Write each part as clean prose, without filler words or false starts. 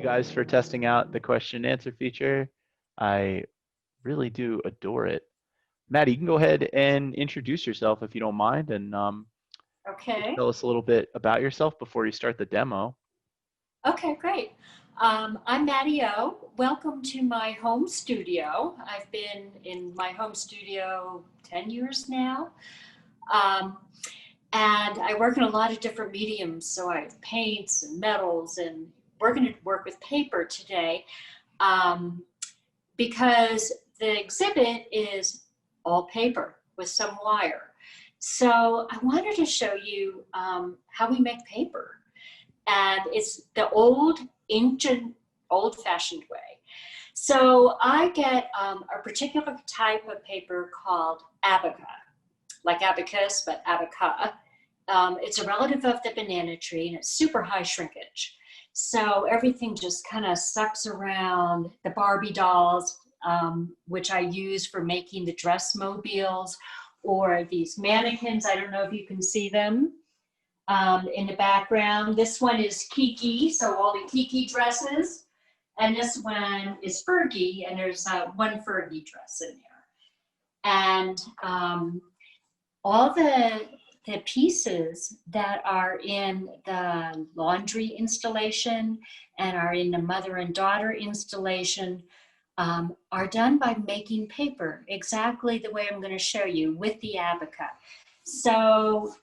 guys for testing out the question and answer feature. I really do adore it. Mattie, you can go ahead and introduce yourself if you don't mind, and okay. tell us a little bit about yourself before you start the demo. Okay, great. I'm Mattie O. Welcome to my home studio. I've been in my home studio 10 years now. And I work in a lot of different mediums. So I have paints and metals, and we're going to work with paper today because the exhibit is all paper with some wire. So I wanted to show you how we make paper. And it's the ancient, old-fashioned way. So I get a particular type of paper called abaca, like abacus, but abaca. It's a relative of the banana tree, and it's super high shrinkage. So everything just kind of sucks around. The Barbie dolls, which I use for making the dress mobiles, or these mannequins. I don't know if you can see them in the background. This one is Kiki, so all the Kiki dresses. And this one is Fergie, and there's one Fergie dress in there. And all the pieces that are in the laundry installation and are in the mother and daughter installation are done by making paper, exactly the way I'm going to show you with the abaca. So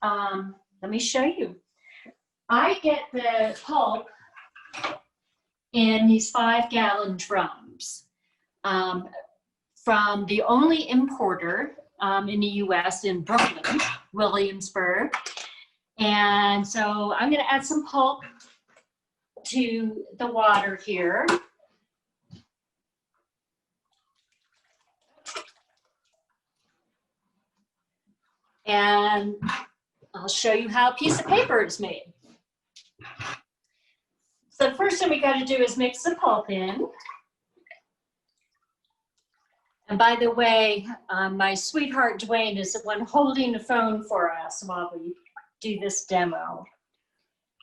let me show you. I get the pulp in these 5-gallon drums from the only importer in the US in Brooklyn, Williamsburg. And so I'm going to add some pulp to the water here. And I'll show you how a piece of paper is made. So the first thing we got to do is mix the pulp in. And by the way, my sweetheart Dwayne is the one holding the phone for us while we do this demo.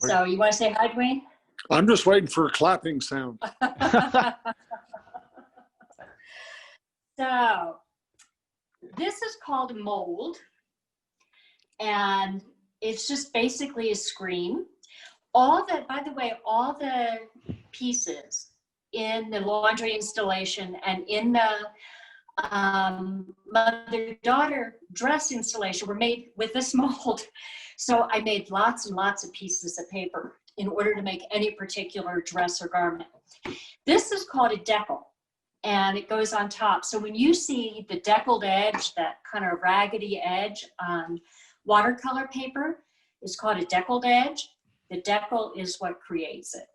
So you want to say hi, Dwayne? I'm just waiting for a clapping sound. So this is called a mold. And it's just basically a screen. By the way, all the pieces in the laundry installation and in the mother-daughter dress installation were made with this mold. So I made lots and lots of pieces of paper in order to make any particular dress or garment. This is called a decal, and it goes on top. So when you see the deckled edge, that kind of raggedy edge on watercolor paper, is called a deckled edge. The decal is what creates it.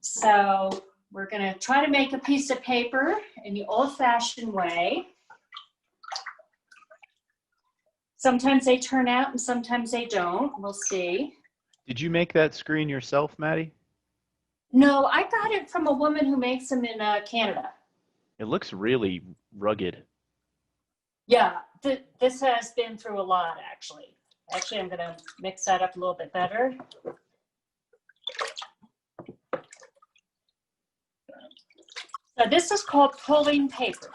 So we're going to try to make a piece of paper in the old-fashioned way. Sometimes they turn out and sometimes they don't. We'll see. Did you make that screen yourself, Mattie? No, I got it from a woman who makes them in Canada. It looks really rugged. Yeah, this has been through a lot, actually. Actually, I'm going to mix that up a little bit better. So this is called pulling paper.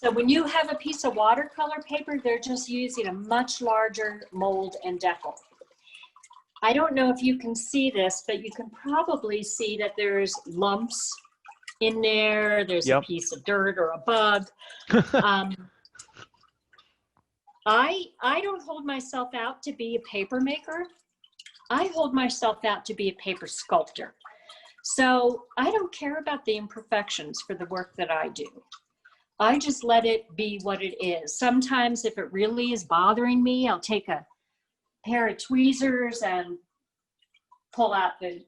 So when you have a piece of watercolor paper, they're just using a much larger mold and decal. I don't know if you can see this, but you can probably see that there's lumps in there. There's a piece of dirt or a bug. I don't hold myself out to be a paper maker. I hold myself out to be a paper sculptor. So I don't care about the imperfections for the work that I do. I just let it be what it is. Sometimes if it really is bothering me, I'll take a pair of tweezers and pull out the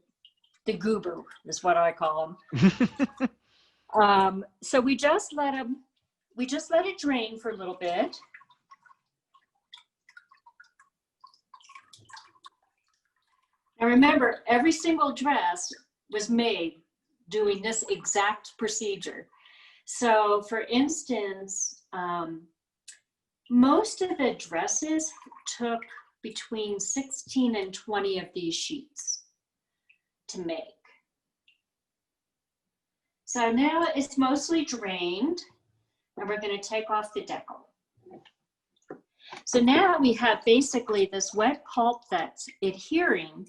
goober, is what I call them. So we just let it drain for a little bit. Now remember, every single dress was made doing this exact procedure. So for instance, most of the dresses took between 16 and 20 of these sheets to make. So now it's mostly drained, and we're going to take off the decal. So now we have basically this wet pulp that's adhering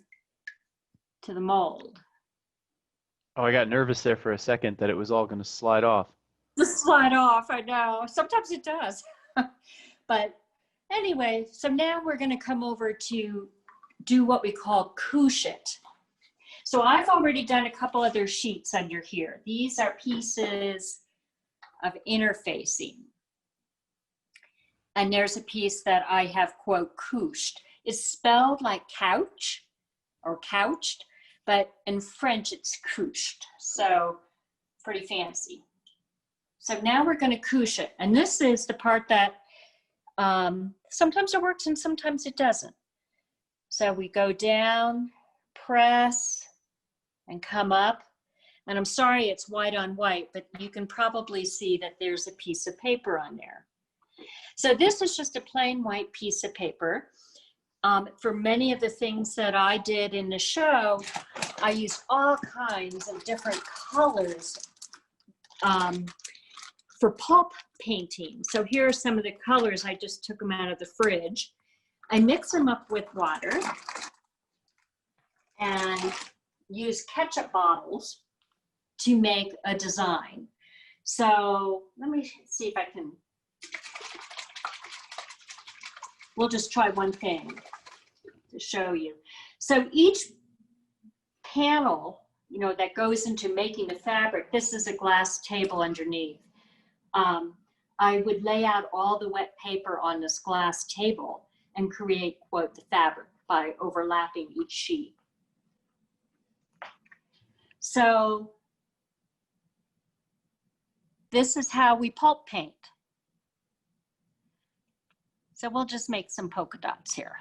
to the mold. Oh, I got nervous there for a second that it was all going to slide off. Just slide off, I know. Sometimes it does. But anyway, so now we're going to come over to do what we call couche it. So I've already done a couple other sheets under here. These are pieces of interfacing. And there's a piece that I have, quote, couched. It's spelled like couch or couched, but in French it's couched. So pretty fancy. So now we're going to couche it. And this is the part that sometimes it works and sometimes it doesn't. So we go down, press, and come up. And I'm sorry it's white on white, but you can probably see that there's a piece of paper on there. So this is just a plain white piece of paper. For many of the things that I did in the show, I used all kinds of different colors for pulp painting. So here are some of the colors. I just took them out of the fridge. I mix them up with water and use ketchup bottles to make a design. So let me see if I can, we'll just try one thing to show you. So each panel, you know, that goes into making the fabric, this is a glass table underneath. I would lay out all the wet paper on this glass table and create, quote, the fabric by overlapping each sheet. So this is how we pulp paint. So we'll just make some polka dots here.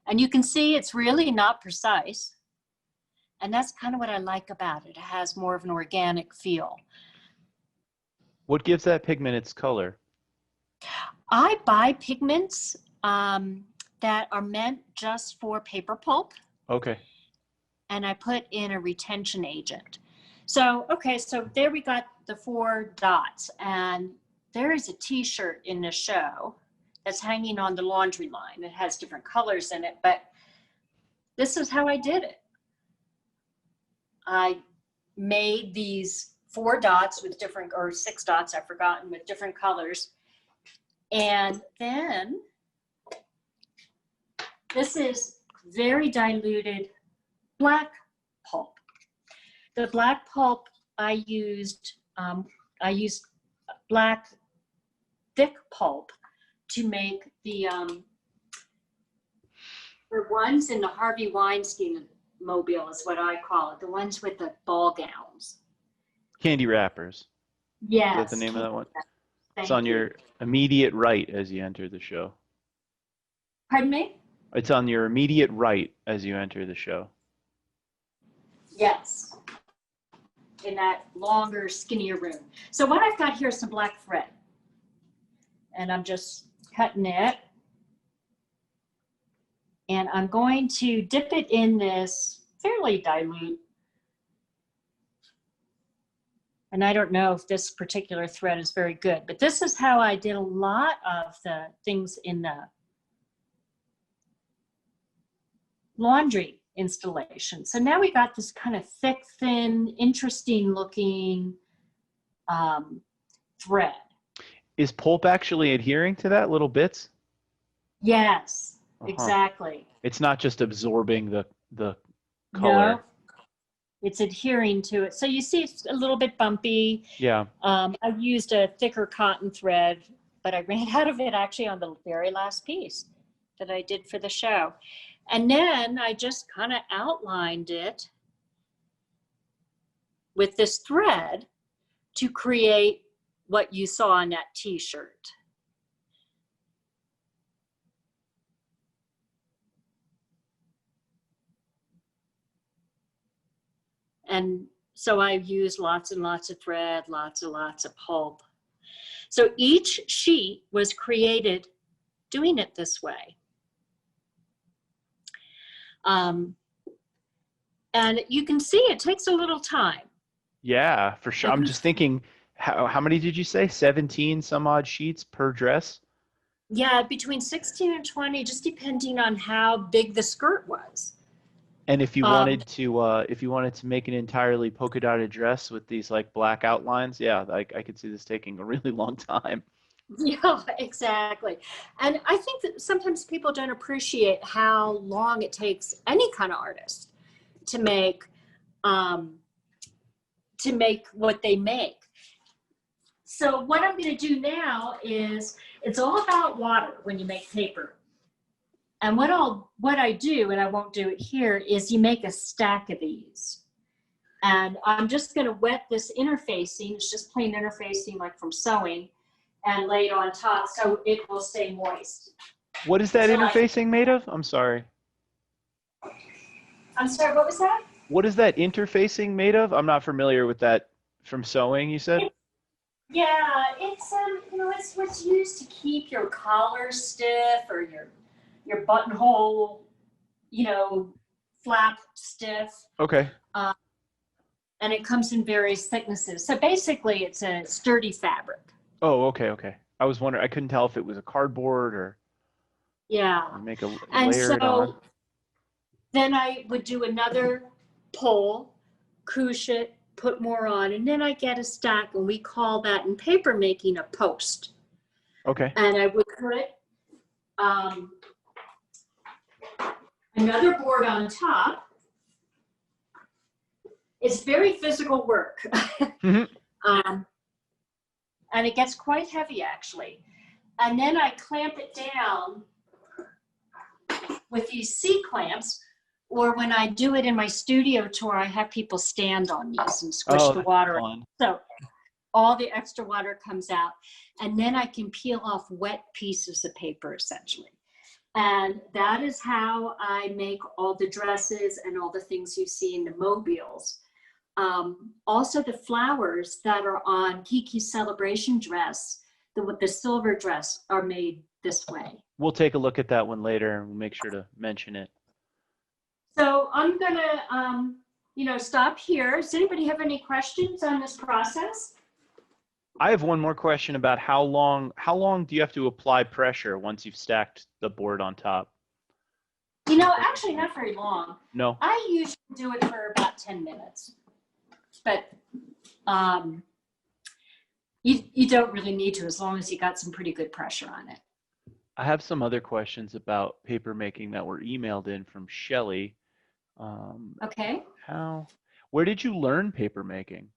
And you can see it's really not precise. And that's kind of what I like about it. It has more of an organic feel. What gives that pigment its color? I buy pigments that are meant just for paper pulp. Okay. And I put in a retention agent. So, okay, so there we got the 4 dots. And there is a t-shirt in the show that's hanging on the laundry line. It has different colors in it, but this is how I did it. I made these 4 dots with different, or 6 dots, I've forgotten, with different colors. And then this is very diluted black pulp. The black pulp I used black thick pulp to make the ones in the Harvey Weinstein mobile is what I call it, the ones with the ball gowns. Candy wrappers. Yes. Is that the name of that one? It's on your immediate right as you enter the show. Pardon me? It's on your immediate right as you enter the show. Yes. In that longer, skinnier room. So what I've got here is some black thread. And I'm just cutting it. And I'm going to dip it in this fairly dilute. And I don't know if this particular thread is very good, but this is how I did a lot of the things in the laundry installation. So now we got this kind of thick, thin, interesting looking thread. Is pulp actually adhering to that, little bits? Yes, exactly. It's not just absorbing the color. No, it's adhering to it. So you see it's a little bit bumpy. Yeah. I used a thicker cotton thread, but I ran out of it actually on the very last piece that I did for the show. And then I just kind of outlined it with this thread to create what you saw on that t-shirt. And so I used lots and lots of thread, lots and lots of pulp. So each sheet was created doing it this way. And you can see it takes a little time. Yeah, for sure. I'm just thinking, how many did you say? 17 some odd sheets per dress? Yeah, between 16 and 20, just depending on how big the skirt was. And if you Um, wanted to, make an entirely polka dotted dress with these like black outlines, yeah, I could see this taking a really long time. yeah, exactly. And I think that sometimes people don't appreciate how long it takes any kind of artist to make um, what they make. So what I'm going to do now is, it's all about water when you make paper. And what I do, and I won't do it here, is you make a stack of these. And I'm just going to wet this interfacing. It's just plain interfacing, like from sewing, and lay it on top so it will stay moist. What is that interfacing made of? I'm sorry. I'm sorry, what was that? What is that interfacing made of? I'm not familiar with that from sewing, you said? Yeah, it's it's what's used to keep your collar stiff, or your buttonhole, flap stiff. Okay. And it comes in various thicknesses. So basically, it's a sturdy fabric. Oh, okay, okay. I was wondering, I couldn't tell if it was a cardboard or Yeah. you make a And layer it on. so then I would do another pull, couche it, put more on, and then I get a stack, and we call that in paper making a post. Okay. And I would put another board on top. It's very physical work. Mm-hmm. And it gets quite heavy, actually. And then I clamp it down with these C-clamps, or when I do it in my studio tour, I have people stand on these and squish the water. So all the extra water comes out. And then I can peel off wet pieces of paper, essentially. And that is how I make all the dresses and all the things you see in the mobiles. Also, the flowers that are on Kiki's celebration dress, the silver dress, are made this way. We'll take a look at that one later and we'll make sure to mention it. So I'm gonna, stop here. Does anybody have any questions on this process? I have one more question about how long do you have to apply pressure once you've stacked the board on top? Actually not very long. No. I usually do it for about 10 minutes. But you don't really need to, as long as you got some pretty good pressure on it. I have some other questions about paper making that were emailed in from Shelley. Okay. Where did you learn paper making?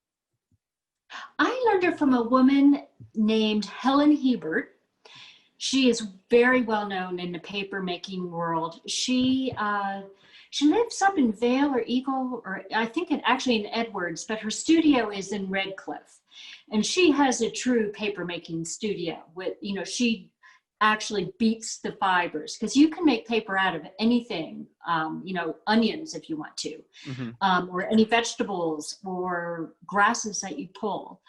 I learned it from a woman named Helen Hebert. She is very well known in the paper making world. She lives up in Vale or Eagle, or I think actually in Edwards, but her studio is in Redcliffe. And she has a true paper making studio with, she actually beats the fibers, because you can make paper out of anything, onions if you want to, Mm-hmm. or any vegetables or grasses that you pull.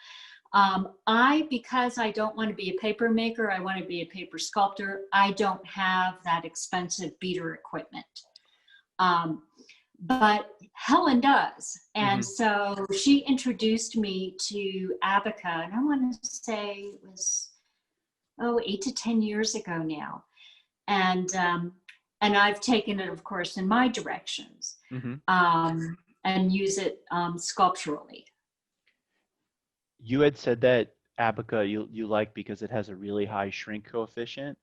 Because I don't want to be a paper maker, I want to be a paper sculptor, I don't have that expensive beater equipment. But Helen does. And so she introduced me to Abaca, and I want to say it was 8 to 10 years ago now. And I've taken it, of course, in my directions, and use it sculpturally. You had said that Abaca you like because it has a really high shrink coefficient.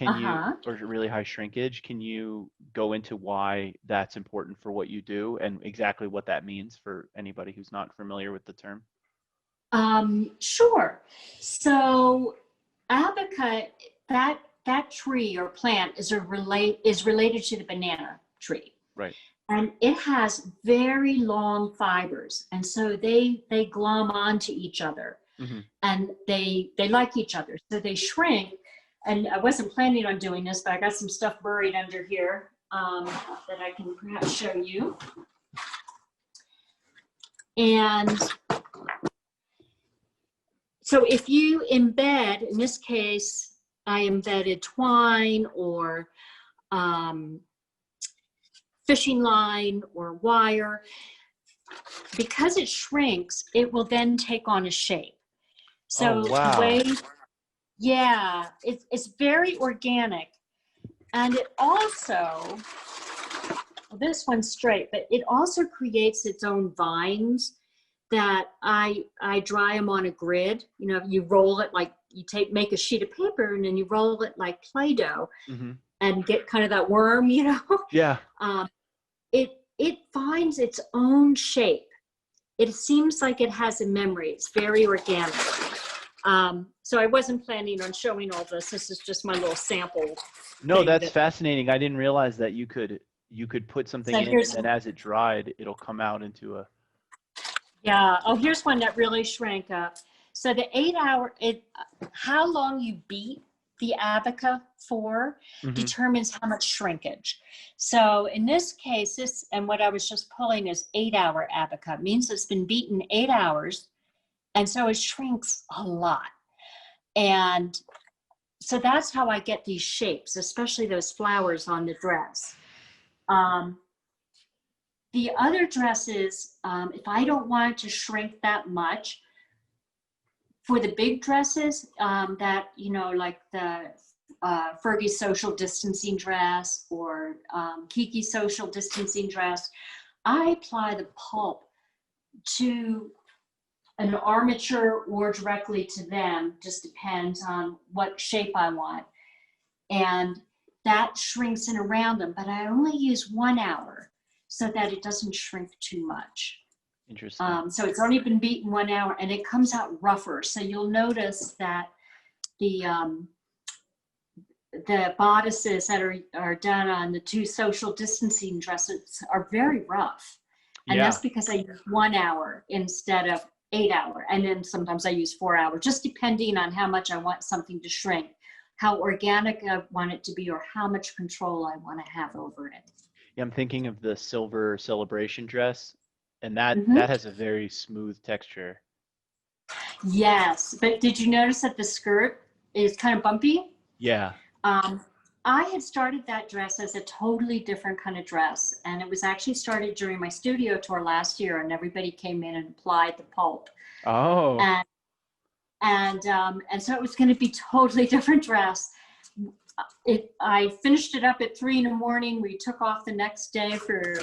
Or really high shrinkage. Can you go into why that's important for what you do and exactly what that means for anybody who's not familiar with the term? Sure. So Abaca, that tree or plant is related to the banana tree. Right. And it has very long fibers, and so they glom onto each other, and they like each other, so they shrink. And I wasn't planning on doing this, but I got some stuff buried under here that I can perhaps show you. And so if you embed, in this case, I embedded twine or fishing line or wire. because it shrinks, it will then take on a shape. So Oh, wow. the way, yeah, it's very organic. And it also, well, this one's straight, but it also creates its own vines that I dry them on a grid. You know, you roll it like you make a sheet of paper and then you roll it like Play-Doh and get kind of that worm, you know? Yeah. It finds its own shape. It seems like it has a memory. It's very organic. So I wasn't planning on showing all this. This is just my little sample. No, that's fascinating. I didn't realize that you could put something in and then as it dried, it'll come out into a. Yeah. Oh, here's one that really shrank up. So the 8 hour, how long you beat the abaca for determines how much shrinkage. So in this case, and what I was just pulling is 8 hour abaca. It means it's been beaten 8 hours. And so it shrinks a lot. And so that's how I get these shapes, especially those flowers on the dress. The other dresses, if I don't want to shrink that much, for the big dresses that, you know, like the Fergie's social distancing dress or Kiki's social distancing dress, I apply the pulp to an armature or directly to them, just depends on what shape I want. And that shrinks in around them, but I only use 1 hour so that it doesn't shrink too much. Interesting. So it's only been beaten 1 hour and it comes out rougher. So you'll notice that the bodices that are done on the 2 social distancing dresses are very rough. And that's because I use 1 hour instead of 8 hour. And then sometimes I use 4 hours, just depending on how much I want something to shrink, how organic I want it to be, or how much control I want to have over it. Yeah, I'm thinking of the silver celebration dress, and that has a very smooth texture. Yes, but did you notice that the skirt is kind of bumpy? Yeah. I had started that dress as a totally different kind of dress, and it was actually started during my studio tour last year, and everybody came in and applied the pulp. Oh. And so it was going to be totally different dress. I finished it up at 3 a.m. We took off the next day for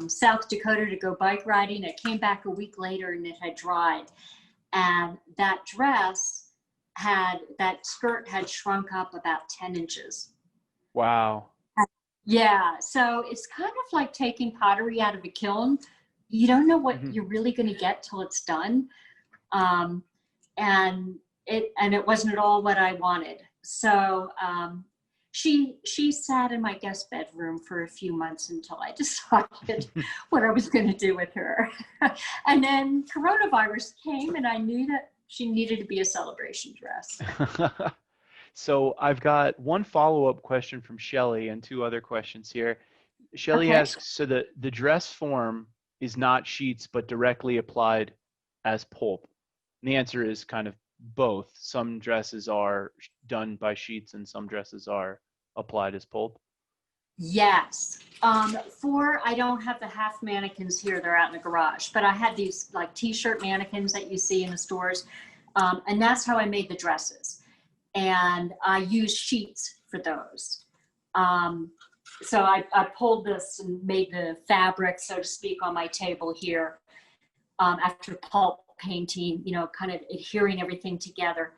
South Dakota to go bike riding. It came back a week later and it had dried. And that skirt had shrunk up about 10 inches. Wow. Yeah, so it's kind of like taking pottery out of a kiln. You don't know what you're really going to get till it's done. And it wasn't at all what I wanted. So she sat in my guest bedroom for a few months until I decided what I was going to do with her. And then coronavirus came and I knew that she needed to be a celebration dress. So I've got one follow-up question from Shelley and 2 other questions here. Shelley asks, so the dress form is not sheets, but directly applied as pulp. And the answer is kind of both. Some dresses are done by sheets and some dresses are applied as pulp. Yes. I don't have the half mannequins here. They're out in the garage, but I had these like t-shirt mannequins that you see in the stores. And that's how I made the dresses. And I used sheets for those. So I pulled this and made the fabric, so to speak, on my table here after pulp painting, you know, kind of adhering everything together.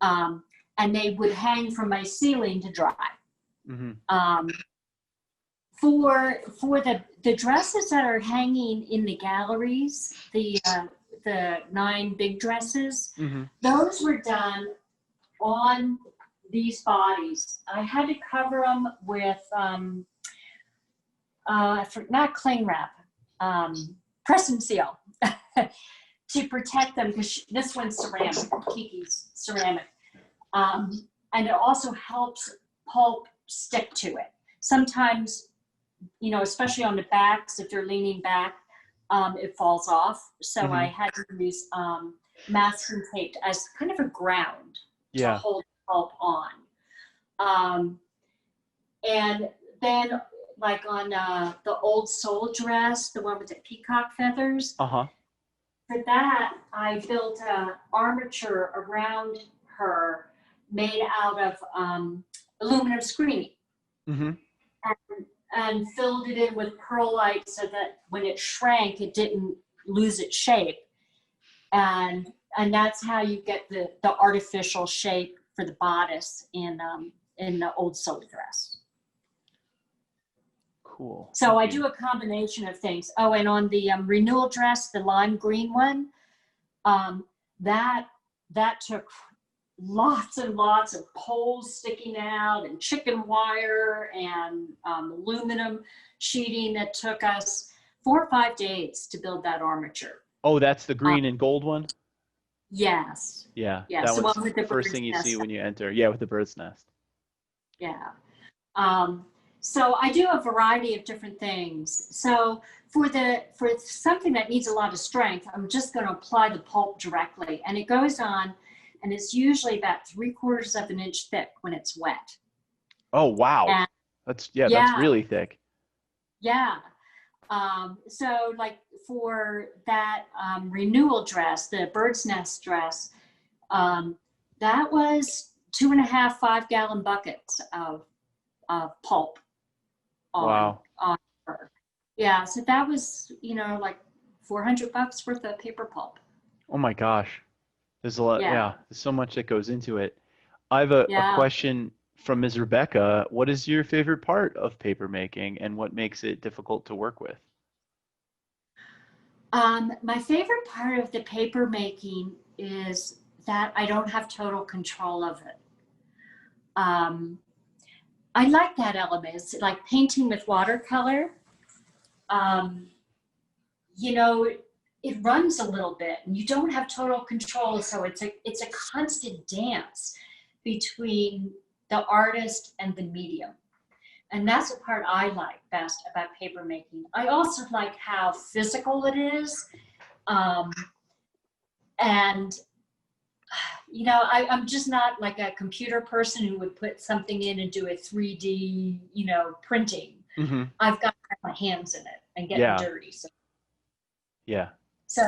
And they would hang from my ceiling to dry. For the dresses that are hanging in the galleries, the 9 big dresses, those were done on these bodies. I had to cover them with not cling wrap, press and seal to protect them, because this one's ceramic, Kiki's ceramic. And it also helps pulp stick to it. Sometimes, you know, especially on the backs, if you're leaning back, it falls off. So I had to use masking tape as kind of a ground to hold pulp on. And then like on the old soul dress, the one with the peacock feathers. Uh-huh. For that, I built a armature around her made out of aluminum screening. Mm-hmm. And filled it in with perlite so that when it shrank, it didn't lose its shape. And that's how you get the artificial shape for the bodice in the old soul dress. Cool. So I do a combination of things. Oh, and on the renewal dress, the lime green one, that took lots and lots of poles sticking out and chicken wire and aluminum sheeting that took us 4 or 5 days to build that armature. Oh, that's the green and gold one? Yes. Yeah. Yes. That The one's one with the the first thing you bird's see nest. when you enter. Yeah, with the bird's nest. Yeah. So I do a variety of different things. So for something that needs a lot of strength, I'm just going to apply the pulp directly, and it goes on, and it's usually about 3/4 of an inch thick when it's wet. Oh, wow. And That's really thick. Yeah. So like for that renewal dress, the bird's nest dress, that was 2.5 5-gallon buckets of pulp on her. Yeah. So that was, like $400 worth of paper pulp. Oh my gosh. There's a lot. Yeah. Yeah. There's so much that goes into it. I have a question from Ms. Rebecca. What is your favorite part of paper making and what makes it difficult to work with? My favorite part of the paper making is that I don't have total control of it. I like that element. It's like painting with watercolor. It runs a little bit and you don't have total control. So it's a constant dance between the artist and the medium. And that's the part I like best about paper making. I also like how physical it is. I'm just not like a computer person who would put something in and do a 3D, printing. Mm-hmm. I've got to have my hands in it and get dirty. So. Yeah. So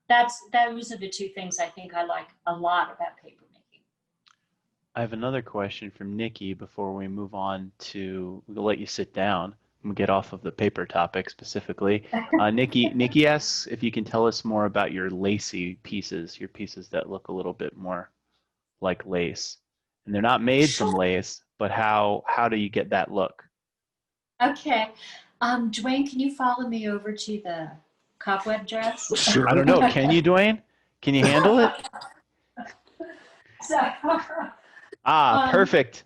those are the two things I think I like a lot about paper making. I have another question from Nikki before we move on we'll let you sit down and get off of the paper topic specifically. Nikki asks if you can tell us more about your lacy pieces, your pieces that look a little bit more like lace. And they're not made from lace, but how do you get that look? Okay. Dwayne, can you follow me over to the cobweb dress? Sure. I don't know. Can you, Dwayne? Can you handle it? Perfect.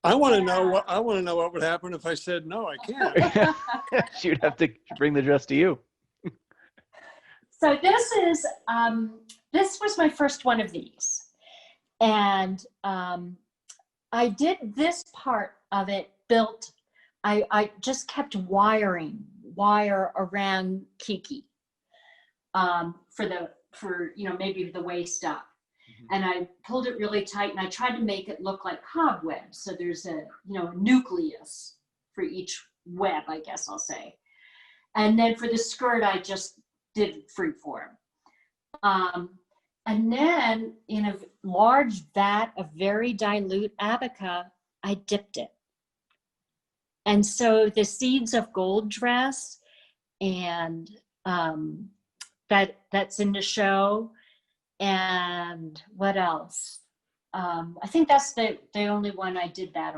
I want to know what would happen if I said no, I can't. She'd have to bring the dress to you. So this was my first one of these. And I did this part of it built, I just kept wire around Kiki for maybe the waist up. Mm-hmm. And I pulled it really tight and I tried to make it look like cobwebs. So there's a nucleus for each web, I guess I'll say. And then for the skirt, I just did freeform. And then in a large vat of very dilute abaca, I dipped it. And so the Seeds of Gold dress, and that's in the show. And what else? I think that's the only one I did that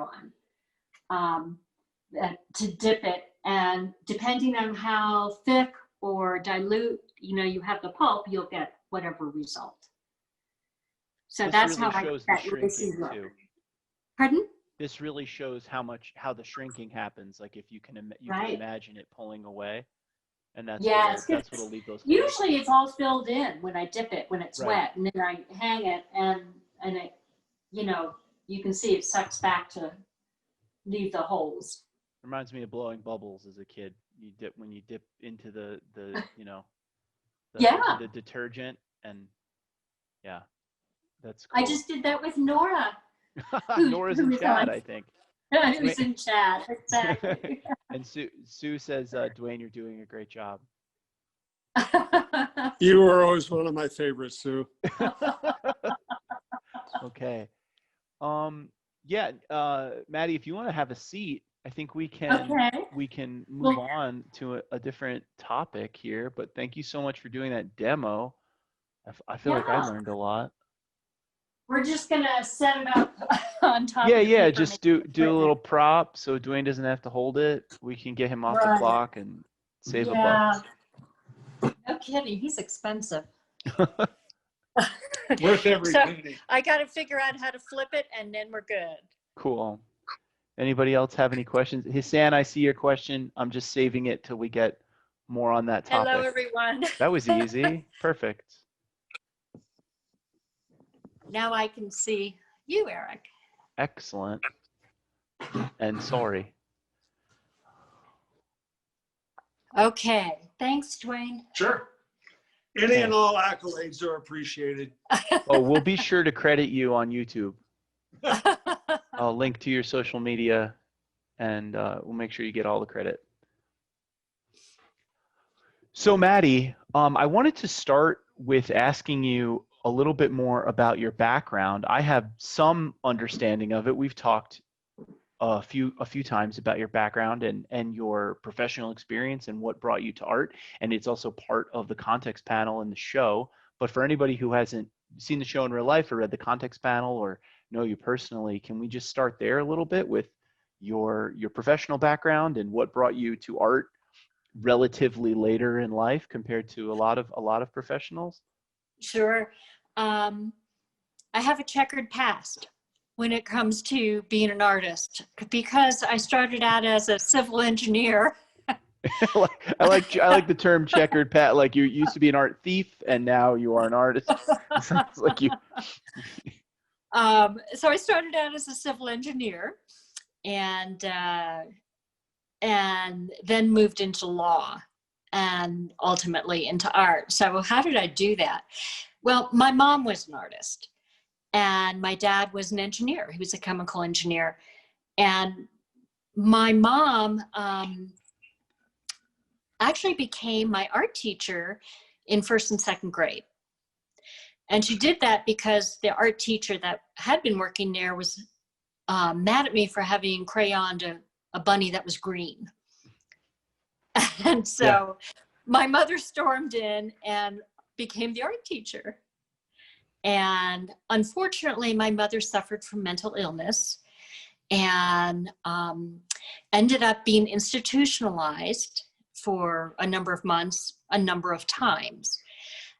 on, to dip it. And depending on how thick or dilute, you have the pulp, you'll get whatever result. So this that's really how shows I the shrinking too. Pardon? This really shows how the shrinking happens. Like if you can imagine it pulling away, and that's what'll leave those. Usually it's all filled in when I dip it when it's wet, and then I hang it, and it, you can see it sucks back to leave the holes. Reminds me of blowing bubbles as a kid. When you dip into the detergent, and that's cool. I just did that with Nora. Nora's in chat, I think. Who's in chat? Exactly. And Sue says, Dwayne, you're doing a great job. You were always one of my favorites, Sue. Okay. Yeah, Mattie, if you want to have a seat, I think we can move on to a different topic here. But thank you so much for doing that demo. I feel like I learned a lot. We're just gonna set it up on top. Yeah. Just do a little prop so Dwayne doesn't have to hold it. We can get him off the clock and save a buck. No kidding. He's expensive. Worth every penny. I got to figure out how to flip it, and then we're good. Cool. Anybody else have any questions? Hassan, I see your question. I'm just saving it till we get more on that topic. Hello, everyone. That was easy. Perfect. Now I can see you, Eriq. Excellent. And sorry. Okay. Thanks, Dwayne. Sure. Any and all accolades are appreciated. Oh, we'll be sure to credit you on YouTube. I'll link to your social media, and we'll make sure you get all the credit. So, Mattie, I wanted to start with asking you a little bit more about your background. I have some understanding of it. We've talked a few times about your background and your professional experience and what brought you to art, and it's also part of the context panel in the show. But for anybody who hasn't seen the show in real life or read the context panel or know you personally, can we just start there a little bit with your professional background and what brought you to art relatively later in life compared to a lot of professionals? Sure. I have a checkered past when it comes to being an artist, because I started out as a civil engineer. I like the term checkered past. Like you used to be an art thief and now you are an artist. It sounds like you. So I started out as a civil engineer, and then moved into law, and ultimately into art. So how did I do that? Well, my mom was an artist, and my dad was an engineer. He was a chemical engineer. And my mom actually became my art teacher in 1st and 2nd grade. And she did that because the art teacher that had been working there was mad at me for having crayonned a bunny that was green. And so my mother stormed in and became the art teacher. And unfortunately, my mother suffered from mental illness and ended up being institutionalized for a number of months, a number of times.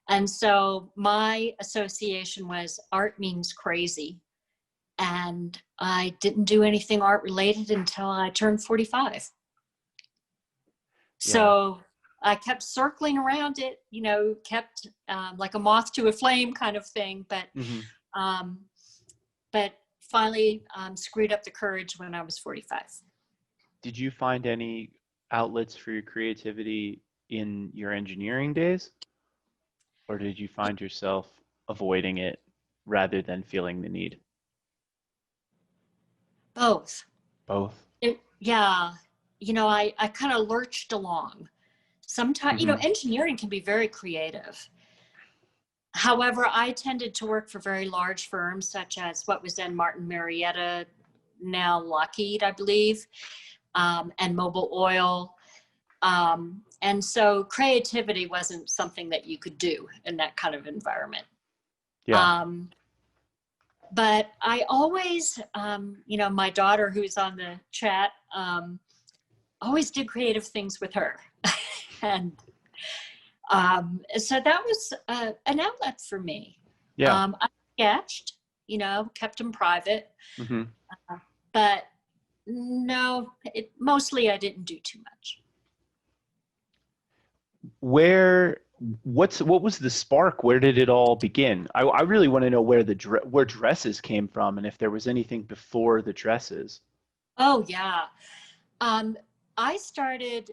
And so my association was art means crazy. And I didn't do anything art related until I turned 45. So I kept circling around it, kept like a moth to a flame kind of thing, but finally screwed up the courage when I was 45. Did you find any outlets for your creativity in your engineering days? Or did you find yourself avoiding it rather than feeling the need? Both. Both? I kind of lurched along. Sometimes, engineering can be very creative. However, I tended to work for very large firms, such as what was then Martin Marietta, now Lockheed, I believe, and Mobil Oil. And so creativity wasn't something that you could do in that kind of environment. But I always, my daughter who's on the chat, always did creative things with her. And so that was an outlet for me. I sketched, kept them private. But no, mostly I didn't do too much. What was the spark? Where did it all begin? I really want to know where dresses came from and if there was anything before the dresses. Oh yeah. I started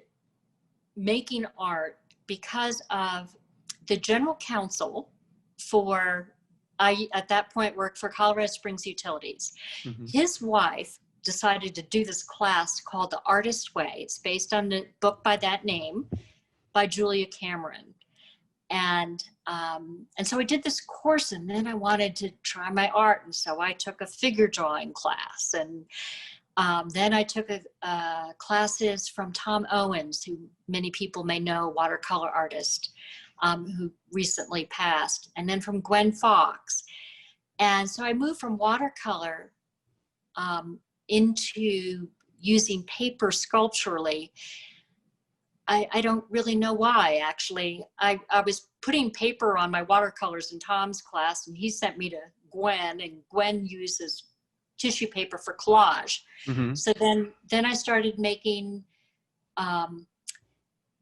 making art because of the general counsel I at that point worked for Colorado Springs Utilities. His wife decided to do this class called The Artist Way. It's based on the book by that name by Julia Cameron. And so I did this course, and then I wanted to try my art. And so I took a figure drawing class, and then I took classes from Tom Owens, who many people may know, watercolor artist, who recently passed, and then from Gwen Fox. And so I moved from watercolor into using paper sculpturally. I don't really know why, actually. I was putting paper on my watercolors in Tom's class, and he sent me to Gwen, and Gwen uses tissue paper for collage. Mm-hmm. So then I started making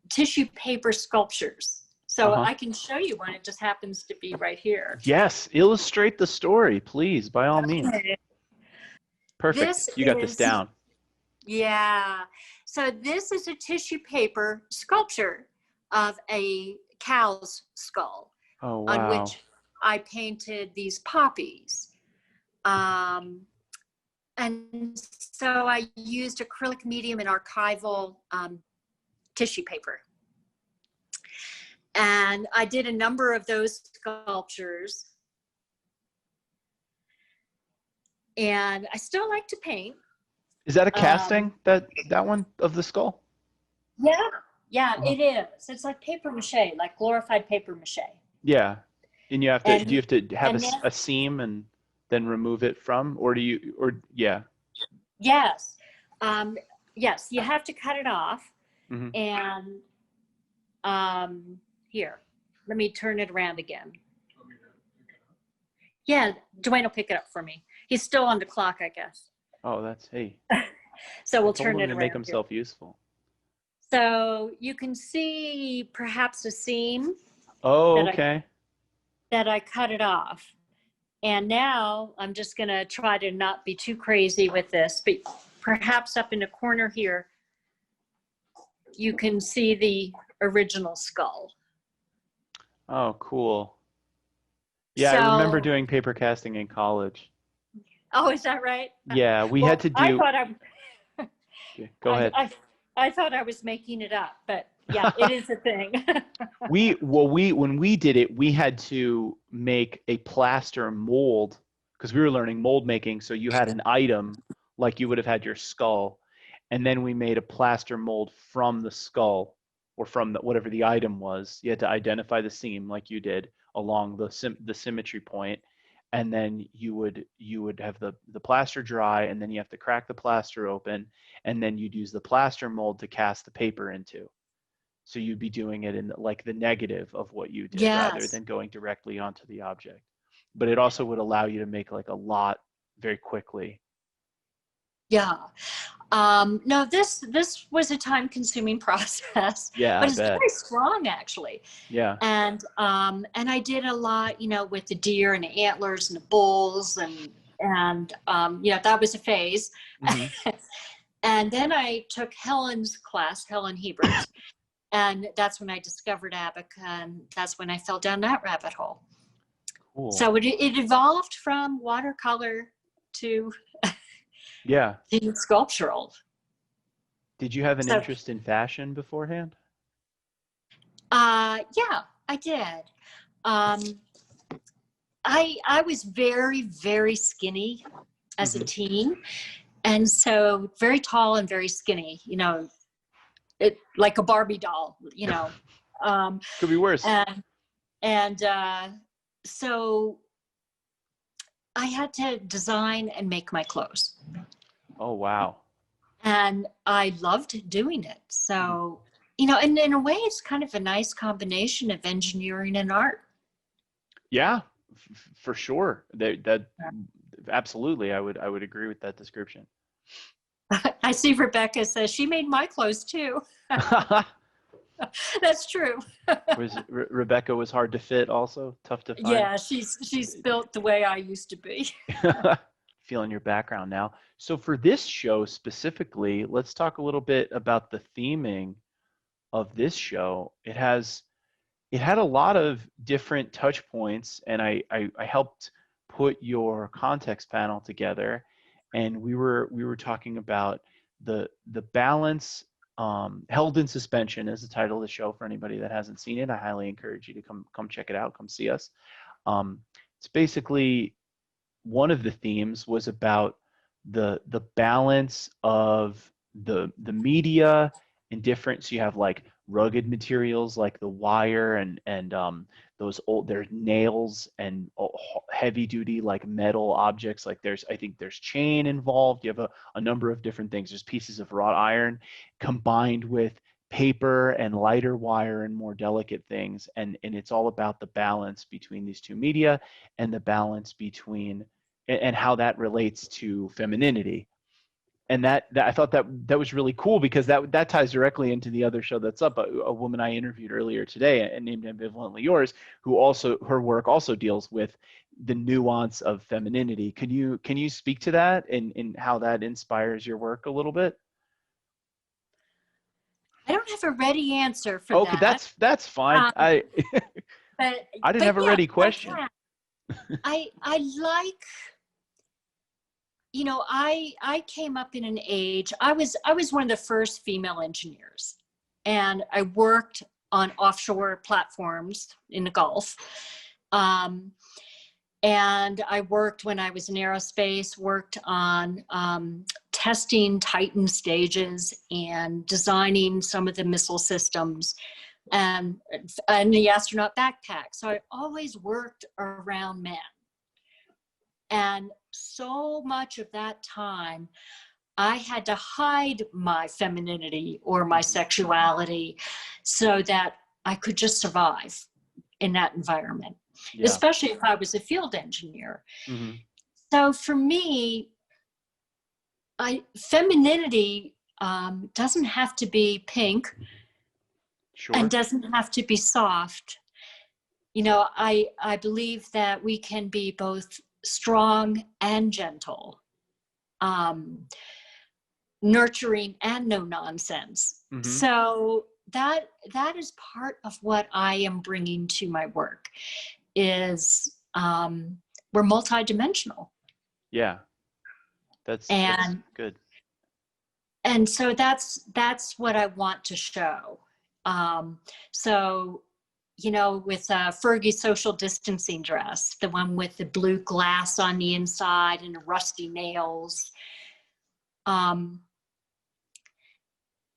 tissue paper sculptures. So I can show you one. It just happens to be right here. Yes, illustrate the story, please, by all means. Perfect. You got this down. Yeah. So this is a tissue paper sculpture of a cow's skull. Oh, wow. On which I painted these poppies. And so I used acrylic medium and archival tissue paper. And I did a number of those sculptures. And I still like to paint. Is that a casting, that one of the skull? Yeah, it is. It's like paper mache, like glorified paper mache. Yeah. And you have to, do you have to have a seam and then remove it from, or do you, yeah. Yes. Yes, you have to cut it off. Mm-hmm. And here, let me turn it around again. Yeah, Dwayne will pick it up for me. He's still on the clock, I guess. Oh, that's, hey. So we'll turn it around. To make himself useful. So you can see perhaps a seam. Oh, okay. That I cut it off. And now I'm just going to try to not be too crazy with this, but perhaps up in the corner here, you can see the original skull. Oh, cool. Yeah, I remember doing paper casting in college. Oh, is that right? Yeah, we had to do. I thought Go ahead. I thought I was making it up, but yeah, it is a thing. When we did it, we had to make a plaster mold because we were learning mold making. So you had an item like you would have had your skull, and then we made a plaster mold from the skull or from whatever the item was. You had to identify the seam like you did along the symmetry point, and then you would have the plaster dry, and then you have to crack the plaster open, and then you'd use the plaster mold to cast the paper into. So you'd be doing it in like the negative of what you did rather than going directly onto the object. But it also would allow you to make like a lot very quickly. Yeah. No, this was a time-consuming process. Yeah, but it's very strong, actually. Yeah. And I did a lot, with the deer and the antlers and the bulls, and that was a phase. Mm-hmm. And then I took Helen's class, Helen Hebert, and that's when I discovered Abaca, and that's when I fell down that rabbit hole. Cool. So it evolved from watercolor to sculptural. Did you have an interest in fashion beforehand? Yeah, I did. I was very, very skinny as a teen, and so very tall and very skinny. It like a Barbie doll. Could be worse. And so I had to design and make my clothes. Oh, wow. And I loved doing it. So, and in a way, it's kind of a nice combination of engineering and art. Yeah, for sure. That absolutely, I would agree with that description. I see Rebecca says she made my clothes too. That's true. Rebecca was hard to fit also? Tough to find? Yeah, she's built the way I used to be. Feeling your background now. So for this show specifically, let's talk a little bit about the theming of this show. It had a lot of different touch points, and I helped put your context panel together. and we were talking about the balance. Held in Suspension is the title of the show. For anybody that hasn't seen it, I highly encourage you to come check it out. Come see us. It's basically, one of the themes was about the balance of the media and different. So you have like rugged materials like the wire and those old, there's nails and heavy duty like metal objects. Like I think there's chain involved. You have a number of different things. There's pieces of wrought iron combined with paper and lighter wire and more delicate things. And it's all about the balance between these two media and the balance between and how that relates to femininity. And that I thought that was really cool, because that ties directly into the other show that's up. A woman I interviewed earlier today and named Ambivalently Yours, who also, her work also deals with the nuance of femininity. Can you speak to that and how that inspires your work a little bit? I don't have a ready answer for Okay, that. that's fine. Um, I but I didn't have a yeah, ready question. I like, I came up in an age, I was one of the first female engineers, and I worked on offshore platforms in the Gulf. And I worked, when I was in aerospace, worked on testing Titan stages and designing some of the missile systems and the astronaut backpack. So I always worked around men. And so much of that time, I had to hide my femininity or my sexuality so that I could just survive in that environment, especially if I was a field engineer. Mm-hmm. So for me, femininity doesn't have to be pink. Sure. And doesn't have to be soft. I believe that we can be both strong and gentle, nurturing and no nonsense. Mm-hmm. So that is part of what I am bringing to my work, is we're multidimensional. Yeah, that's good. And so that's what I want to show. So, with Fergie's social distancing dress, the one with the blue glass on the inside and the rusty nails,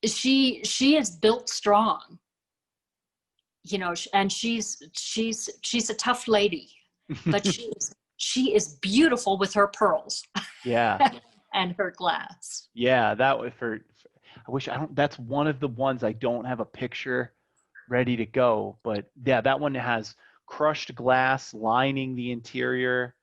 she is built strong, and she's a tough lady, but she is beautiful with her pearls. Yeah. And her glass. Yeah, that was I wish that's one of the ones I don't have a picture ready to go, but yeah, that one has crushed glass lining the interior.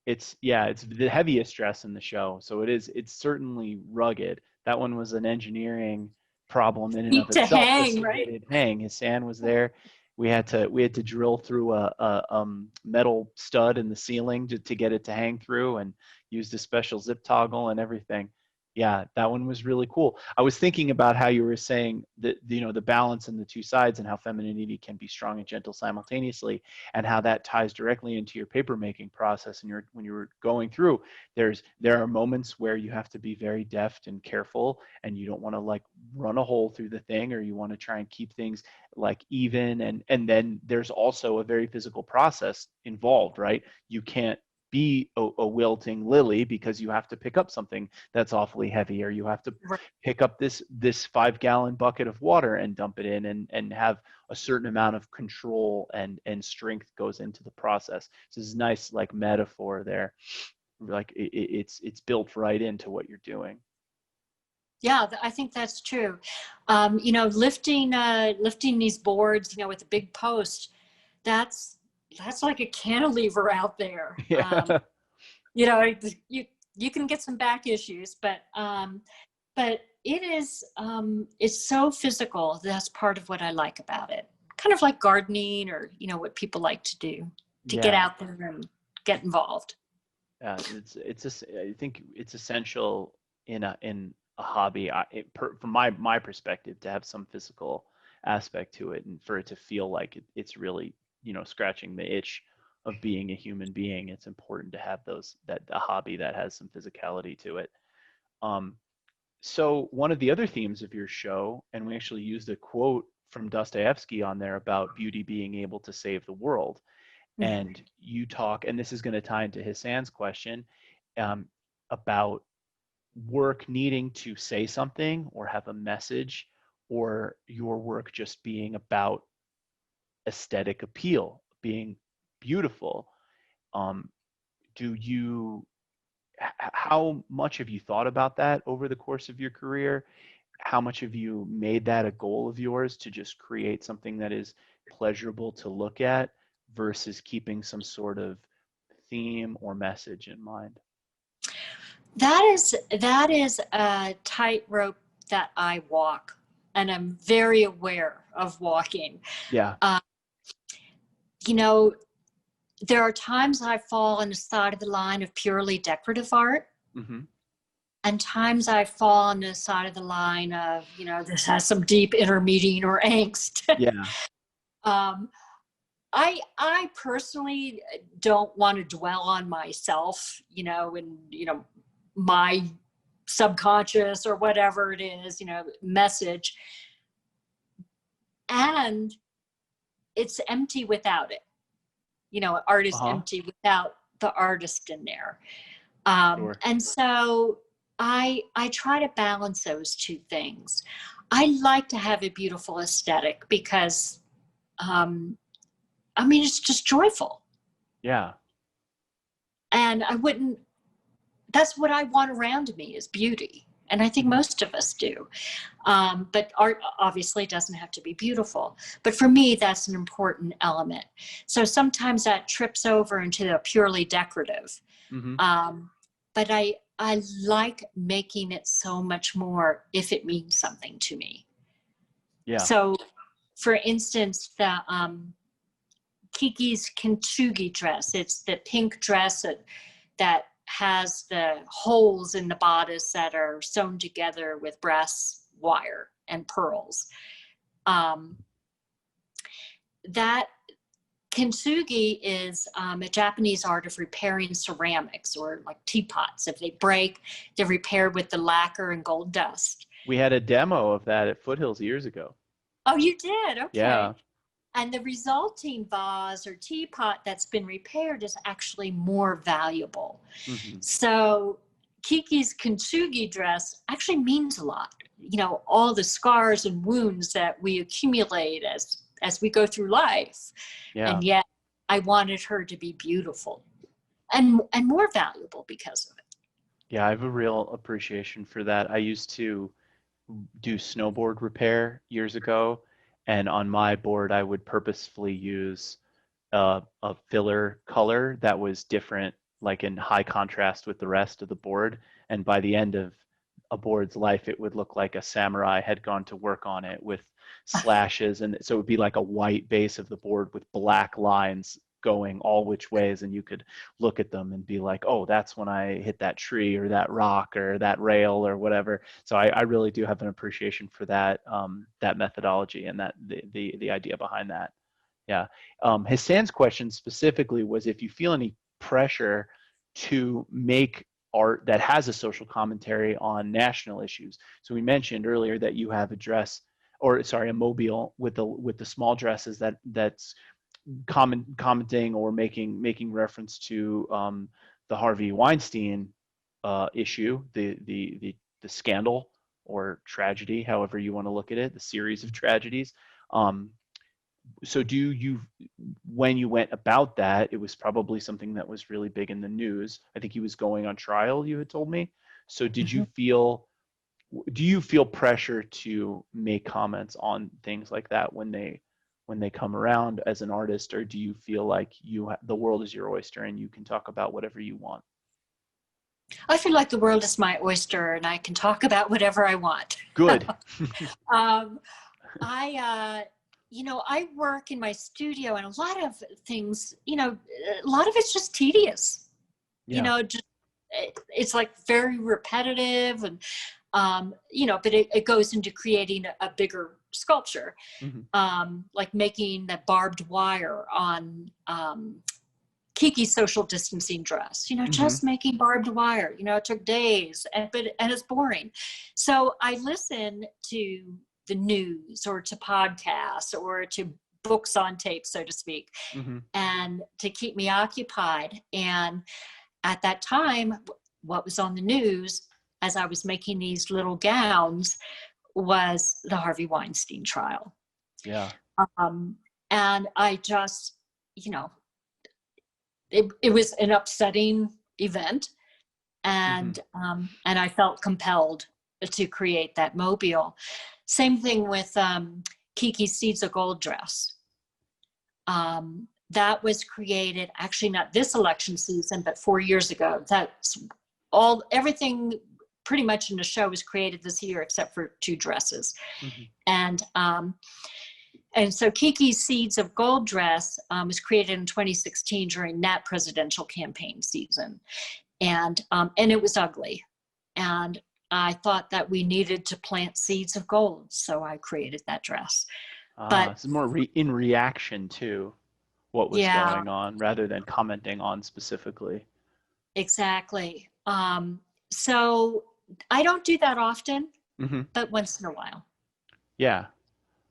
It's the heaviest dress in the show, so it's certainly rugged. That one was an engineering problem in and of itself. Hang, right? Hang. His sand was there. We had to drill through a metal stud in the ceiling to get it to hang through, and used a special zip toggle and everything. Yeah, that one was really cool. I was thinking about how you were saying that, the balance in the two sides and how femininity can be strong and gentle simultaneously, and how that ties directly into your paper making process. And when you were going through, there are moments where you have to be very deft and careful, and you don't want to like run a hole through the thing, or you want to try and keep things like even. And then there's also a very physical process involved, right? You can't be a wilting lily, because you have to pick up something that's awfully heavy, or you have to pick up this 5-gallon bucket of water and dump it in, and have a certain amount of control and strength goes into the process. So this is nice like metaphor there, like it's built right into what you're doing. Yeah, I think that's true. Lifting these boards, with a big post, that's like a cantilever out there. Yeah. You can get some back issues, but it is, it's so physical. That's part of what I like about it. Kind of like gardening, or, what people like to do, to get out there and get involved. Yeah, I think it's essential in a hobby, from my perspective, to have some physical aspect to it, and for it to feel like it's really, scratching the itch of being a human being, it's important to have a hobby that has some physicality to it. So one of the other themes of your show, and we actually used a quote from Dostoevsky on there about beauty being able to save the world. And you talk, and this is going to tie into Hassan's question, about work needing to say something or have a message, or your work just being about aesthetic appeal, being beautiful. How much have you thought about that over the course of your career? How much have you made that a goal of yours to just create something that is pleasurable to look at versus keeping some sort of theme or message in mind? That is a tightrope that I walk, and I'm very aware of walking. Yeah. You know, there are times I fall on the side of the line of purely decorative art, and times I fall on the side of the line of, this has some deep inner meaning or angst. Yeah. I personally don't want to dwell on myself, and, my subconscious or whatever it is, message. And it's empty without it. Art is empty without the artist in there. Sure. And so I try to balance those two things. I like to have a beautiful aesthetic because, it's just joyful. Yeah. And that's what I want around me is beauty. And I think most of us do. But art obviously doesn't have to be beautiful. But for me, that's an important element. So sometimes that trips over into the purely decorative. But I like making it so much more if it means something to me. Yeah. So, for instance, the Kiki's kintsugi dress, it's the pink dress that has the holes in the bodice that are sewn together with brass wire and pearls. That kintsugi is a Japanese art of repairing ceramics, or like teapots. If they break, they're repaired with the lacquer and gold dust. We had a demo of that at Foothills years ago. Oh, you did? Okay. Yeah. And the resulting vase or teapot that's been repaired is actually more valuable. So Kiki's kintsugi dress actually means a lot. All the scars and wounds that we accumulate as we go through life. Yeah. And yet I wanted her to be beautiful and more valuable because of it. Yeah, I have a real appreciation for that. I used to do snowboard repair years ago, and on my board I would purposefully use a filler color that was different, like in high contrast with the rest of the board, and by the end of a board's life it would look like a samurai had gone to work on it with slashes, and so it would be like a white base of the board with black lines going all which ways, and you could look at them and be like, oh, that's when I hit that tree or that rock or that rail or whatever. So I really do have an appreciation for that that methodology and that the idea behind that. Yeah. Hassan's question specifically was if you feel any pressure to make art that has a social commentary on national issues. So we mentioned earlier that you have a mobile with the small dresses that's commenting or making reference to the Harvey Weinstein issue, the scandal or tragedy, however you want to look at it, the series of tragedies. So when you went about that, it was probably something that was really big in the news. I think he was going on trial, you had told me. So do you feel pressure to make comments on things like that when they come around as an artist, or do you feel like the world is your oyster and you can talk about whatever you want? I feel like the world is my oyster and I can talk about whatever I want. Good. I work in my studio, and a lot of things, a lot of it's just tedious. Yeah. It's like very repetitive, and but it goes into creating a bigger sculpture, like making the barbed wire on Kiki social distancing dress, just making barbed wire. It took days, and it's boring. So I listen to the news or to podcasts or to books on tape, so to speak, and to keep me occupied. And at that time, what was on the news as I was making these little gowns was the Harvey Weinstein trial. Yeah. And I just, it was an upsetting event. And I felt compelled to create that mobile. Same thing with Kiki's Seeds of Gold dress. That was created, actually not this election season, but 4 years ago. Everything pretty much in the show was created this year, except for 2 dresses. And so Kiki's Seeds of Gold dress was created in 2016 during that presidential campaign season. And it was ugly. And I thought that we needed to plant seeds of gold. So I created that dress. But it's more in reaction to what was going on rather than commenting on specifically. Exactly. So I don't do that often, but once in a while. Yeah.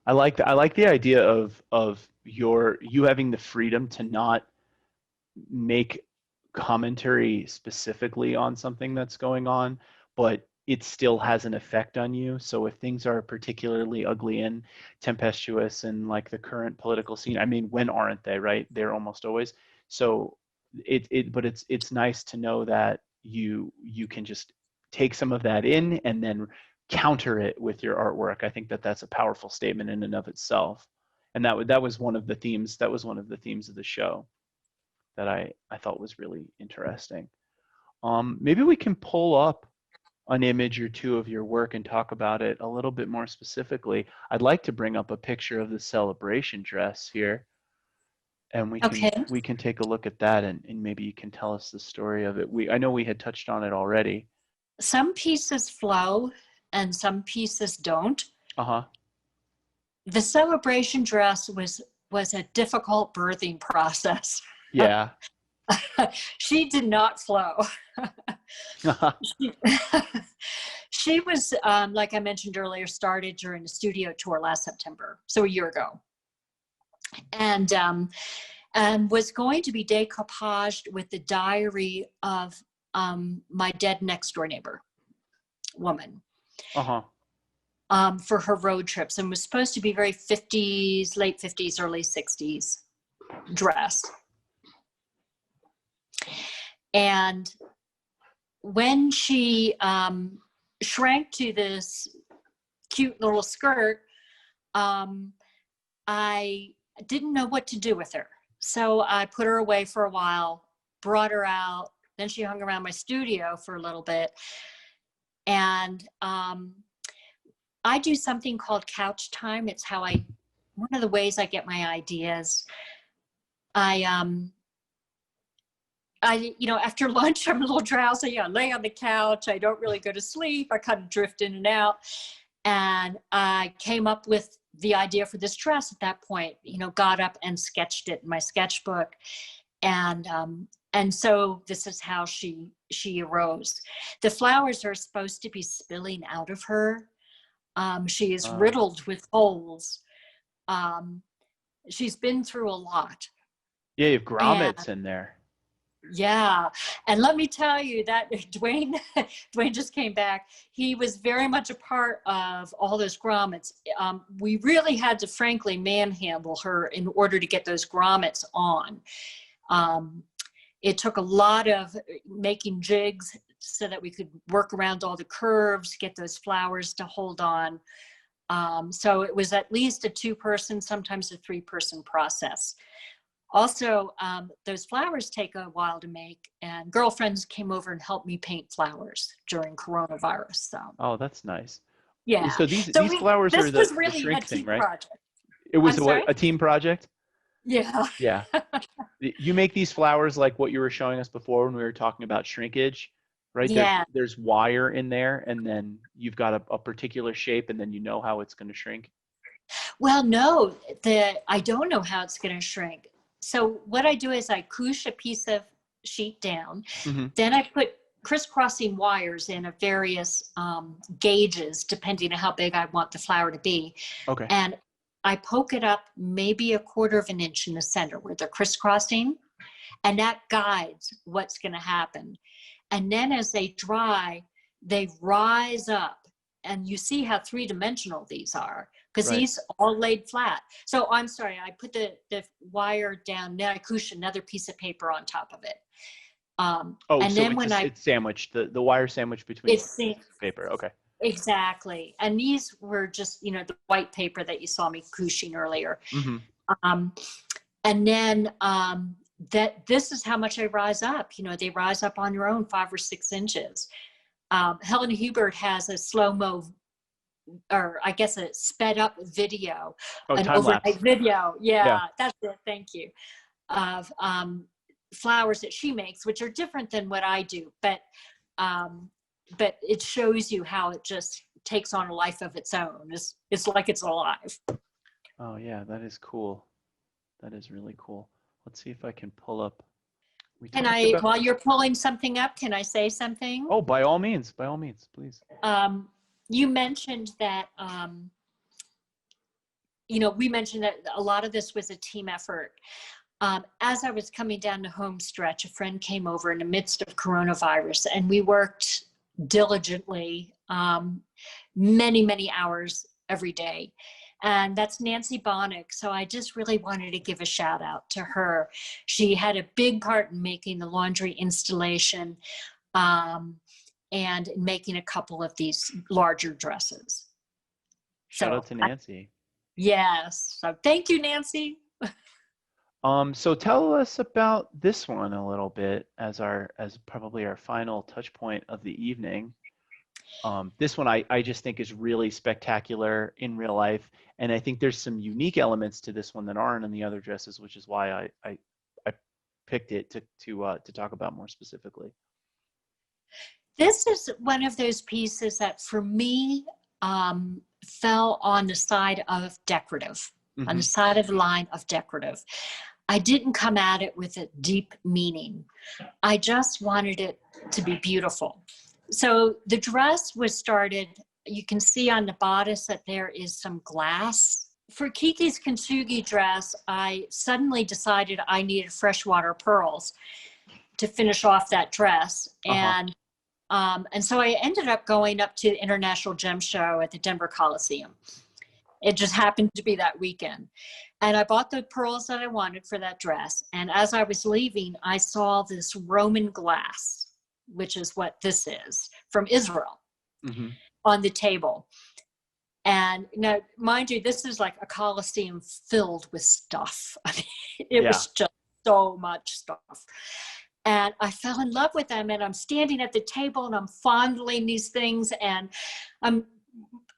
I like the idea of you having the freedom to not make commentary specifically on something that's going on, but it still has an effect on you. So if things are particularly ugly and tempestuous in like the current political scene, I mean, when aren't they, right? They're almost always. So but it's nice to know that you can just take some of that in and then counter it with your artwork. I think that's a powerful statement in and of itself. And that was one of the themes. That was one of the themes of the show that I thought was really interesting. Maybe we can pull up an image or two of your work and talk about it a little bit more specifically. I'd like to bring up a picture of the celebration dress here, and we can take a look at that, and maybe you can tell us the story of it. I know we had touched on it already. Some pieces flow and some pieces don't. The celebration dress was a difficult birthing process. Yeah. She did not flow. She was, like I mentioned earlier, started during a studio tour last September, so a year ago, and was going to be decoupaged with the diary of my dead next door neighbor woman. For her road trips, and was supposed to be very 50s, late 50s, early 60s dress. And when she shrank to this cute little skirt, I didn't know what to do with her. So I put her away for a while, brought her out, then she hung around my studio for a little bit. And I do something called couch time. It's one of the ways I get my ideas. After lunch, I'm a little drowsy. I lay on the couch. I don't really go to sleep. I kind of drift in and out. And I came up with the idea for this dress at that point, got up and sketched it in my sketchbook. And so this is how she arose. The flowers are supposed to be spilling out of her. She is riddled with holes. She's been through a lot. Yeah, you have grommets in there. Yeah. And let me tell you that Dwayne just came back. He was very much a part of all those grommets. We really had to, frankly, manhandle her in order to get those grommets on. It took a lot of making jigs so that we could work around all the curves, get those flowers to hold on. So it was at least a 2-person, sometimes a 3-person process. Also, those flowers take a while to make, and girlfriends came over and helped me paint flowers during coronavirus. So. Oh, that's nice. Yeah. So these flowers are the shrink thing, right? Project. It was a team project? Yeah. Yeah. You make these flowers like what you were showing us before when we were talking about shrinkage, right? Yeah. There's wire in there, and then you've got a particular shape, and then you know how it's going to shrink. Well, no, I don't know how it's going to shrink. So what I do is I couche a piece of sheet down. Mm-hmm. Then I put crisscrossing wires in of various gauges, depending on how big I want the flower to be. Okay. And I poke it up maybe 1/4 of an inch in the center where they're crisscrossing. And that guides what's going to happen. And then as they dry, they rise up. And you see how 3-dimensional these are, because Right. these all laid flat. So I'm sorry, I put the wire down, then I couche another piece of paper on top of it. And so then when it's sandwiched, the wire sandwiched between it's paper. Okay. exactly. And these were just, the white paper that you saw me couching earlier. Mm-hmm. And then that this is how much they rise up. They rise up on their own 5 or 6 inches. Helen Hubert has a slow-mo, or I guess a sped up video, an Time overnight lapse. video. Yeah. Yeah, that's it. Thank you. Of flowers that she makes, which are different than what I do, but it shows you how it just takes on a life of its own. It's like it's alive. Oh yeah, that is cool. That is really cool. Let's see if I can pull up. While you're pulling something up, can I say something? Oh, by all means, please. You mentioned that, we mentioned that a lot of this was a team effort. As I was coming down the home stretch, a friend came over in the midst of coronavirus, and we worked diligently, many, many hours every day. And that's Nancy Bonnick. So I just really wanted to give a shout out to her. She had a big part in making the laundry installation, and making a couple of these larger dresses. Shout out to Nancy. Yes. So thank you, Nancy. So tell us about this one a little bit as probably our final touch point of the evening. This one I just think is really spectacular in real life, and I think there's some unique elements to this one that aren't in the other dresses, which is why I picked it to talk about more specifically. This is one of those pieces that for me fell on the side of decorative, Mm-hmm. on the side of the line of decorative. I didn't come at it with a deep meaning. I just wanted it to be beautiful. So the dress was started, you can see on the bodice that there is some glass. For Kiki's kintsugi dress, I suddenly decided I needed freshwater pearls to finish off that dress. And so I ended up going up to the International Gem Show at the Denver Coliseum. It just happened to be that weekend. And I bought the pearls that I wanted for that dress. And as I was leaving, I saw this Roman glass, which is what this is, from Israel, Mm-hmm. on the table. And now, mind you, this is like a Coliseum filled with stuff. I mean, it was just so much stuff. And I fell in love with them, and I'm standing at the table and I'm fondling these things, and I'm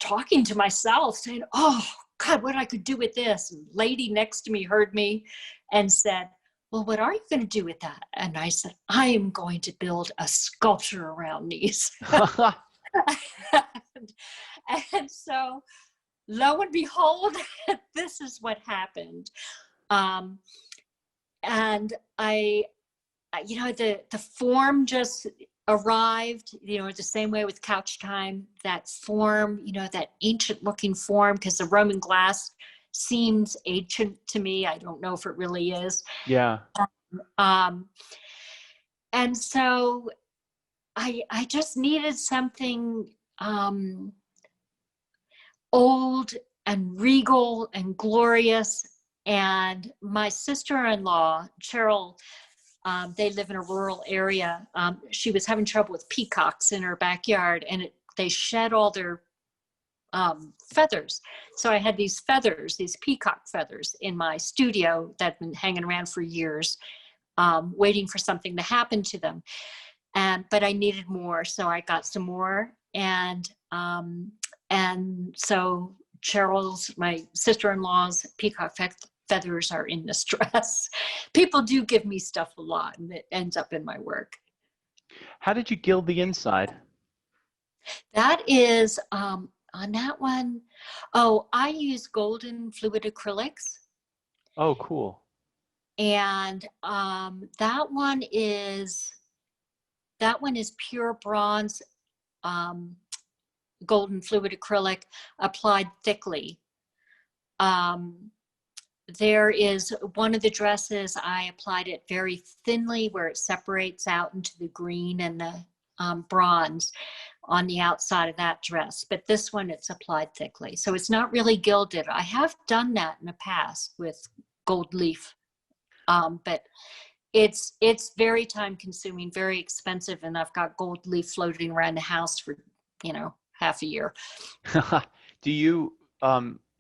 talking to myself saying, oh God, what I could do with this. And the lady next to me heard me and said, well, what are you going to do with that? And I said, I am going to build a sculpture around these. and so lo and behold, this is what happened. And the form just arrived, the same way with Couch Time, that form, that ancient looking form, because the Roman glass seems ancient to me. I don't know if it really is. Yeah. And so I just needed something old and regal and glorious. And my sister-in-law, Cheryl, they live in a rural area. She was having trouble with peacocks in her backyard, and they shed all their feathers. So I had these feathers, these peacock feathers, in my studio that had been hanging around for years, waiting for something to happen to them. But I needed more, so I got some more. And so Cheryl's, my sister-in-law's peacock feathers are in this dress. People do give me stuff a lot, and it ends up in my work. How did you gild the inside? That is, on that one, I use golden fluid acrylics. Oh, cool. And that one is pure bronze, golden fluid acrylic applied thickly. There is one of the dresses, I applied it very thinly where it separates out into the green and the bronze on the outside of that dress. But this one, it's applied thickly. So it's not really gilded. I have done that in the past with gold leaf. But it's very time consuming, very expensive. And I've got gold leaf floating around the house for, half a year. Do you,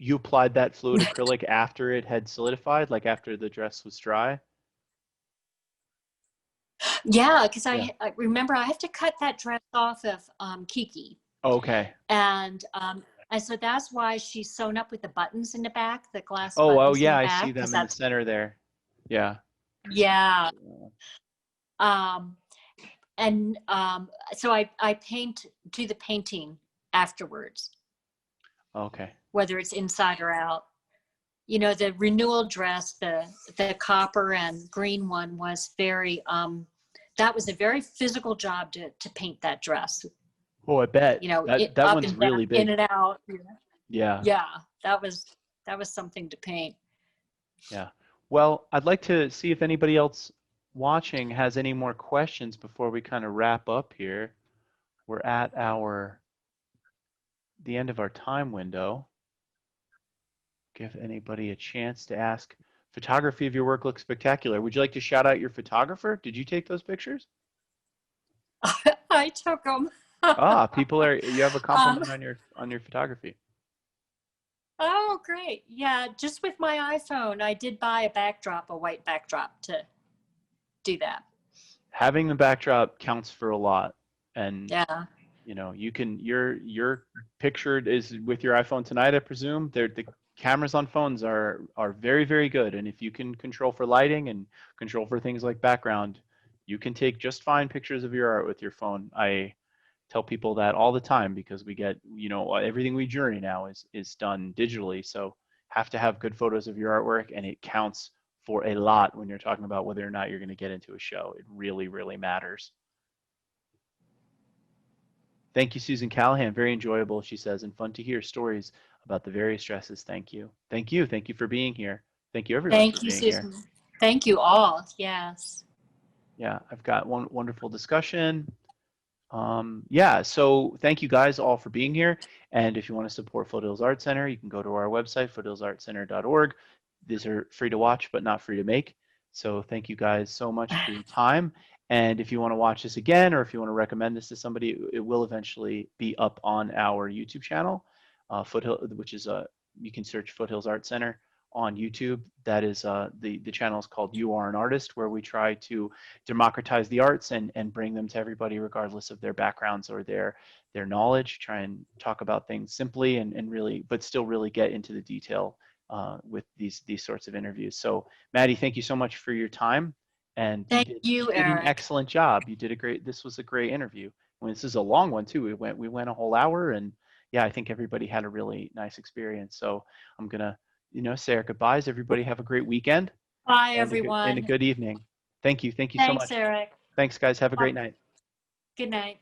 you applied that fluid acrylic after it had solidified, like after the dress was dry? Yeah, because I remember I have to cut that dress off of Kiki. Okay. And so that's why she's sewn up with the buttons in the back, the glass Oh, buttons yeah, in the I back. see them in the center there. Yeah. Yeah. And so I do the painting afterwards. Okay. Whether it's inside or out. The renewal dress, the copper and green one was very, that was a very physical job to paint that dress. Oh, I bet. That one's really big. In and out. Yeah. Yeah, that was something to paint. Yeah. Well, I'd like to see if anybody else watching has any more questions before we kind of wrap up here. We're at the end of our time window. Give anybody a chance to ask. Photography of your work looks spectacular. Would you like to shout out your photographer? Did you take those pictures? I took them. You have a compliment on your photography. Oh, great. Yeah, just with my iPhone, I did buy a white backdrop to do that. Having the backdrop counts for a lot. And yeah. You can, your picture is with your iPhone tonight, I presume. The cameras on phones are very, very good. And if you can control for lighting and control for things like background, you can take just fine pictures of your art with your phone. I tell people that all the time because we get, everything we journey now is done digitally. So have to have good photos of your artwork, and it counts for a lot when you're talking about whether or not you're going to get into a show. It really, really matters. Thank you, Susan Callahan. Very enjoyable, she says, and fun to hear stories about the various dresses. Thank you. Thank you. Thank you for being here. Thank you, everyone, for being Susan. here. Thank you all. Yes. Yeah, I've got one wonderful discussion. So thank you guys all for being here. And if you want to support Foothills Art Center, you can go to our website, foothillsartcenter.org. These are free to watch, but not free to make. So thank you guys so much for your time. And if you want to watch this again, or if you want to recommend this to somebody, it will eventually be up on our YouTube channel, which is you can search Foothills Art Center on YouTube. That is the channel is called You Are an Artist, where we try to democratize the arts and bring them to everybody regardless of their backgrounds or their knowledge. Try and talk about things simply and really, but still really get into the detail with these sorts of interviews. So Mattie, thank you so much for your time. And you did an excellent job. This was a great interview. This is a long one too. We went a whole hour, and yeah, I think everybody had a really nice experience. So I'm gonna say our goodbyes. Everybody have a great weekend. Bye, everyone. And a good evening. Thank you. Thank you so much. Thanks, Eriq. Thanks, guys. Have a great night. Good night.